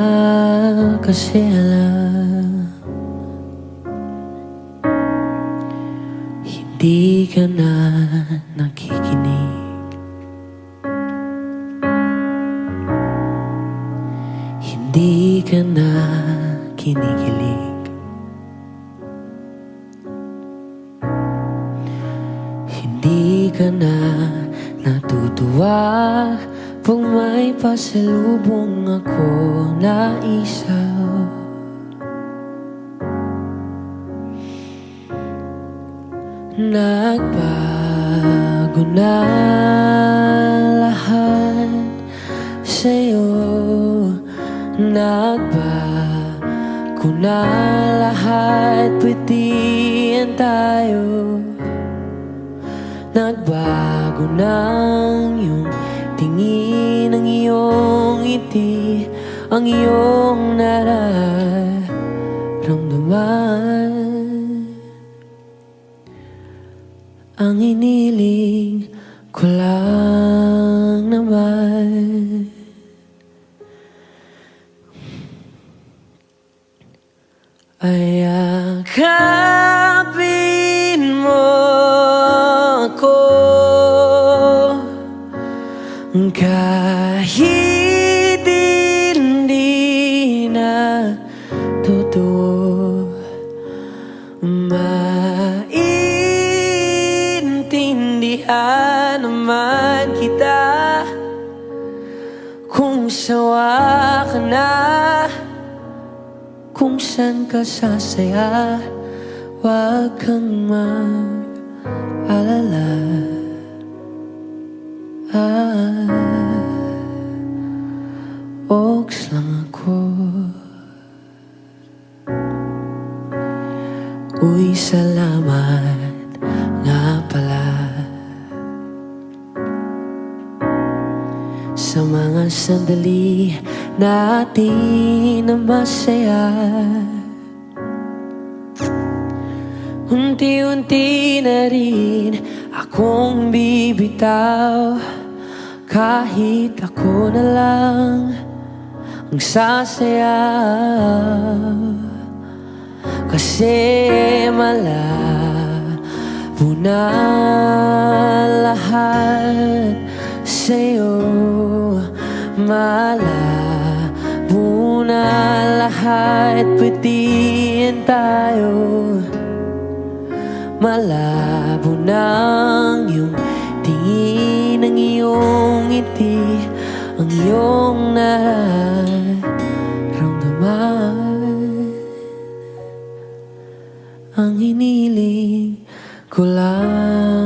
kasi alam. Di ka na nakikinig. Hindi ka na kinikilig. Hindi ka na natutuwa pag may pasalubong ako na isaw. Nagbago na lahat sa'yo. Nagbago na lahat, pwedihan tayo. Nagbago na ang iyong tingin, ang iyong ngiti, ang iyong nararamdaman. Ang iniling ko lang naman ay yakapin mo ako, kahit hindi na totoo. Maintindihan naman kita kung sawa ka na, kung saan ka sasaya. Huwag kang mag-alala. Oaks lang ako. Uy, salamat nga pala sa mga sandali natin na masaya. Unti-unti na rin akong bibitaw, kahit ako na lang ang sasayaw. Kasi malabo na lahat sa'yo. malabo na lahat, pwedeng tayo. Malabo ng iyong tingin, ang iyong ngiti, ang iyong nararamdaman. Ang hiniling ko lang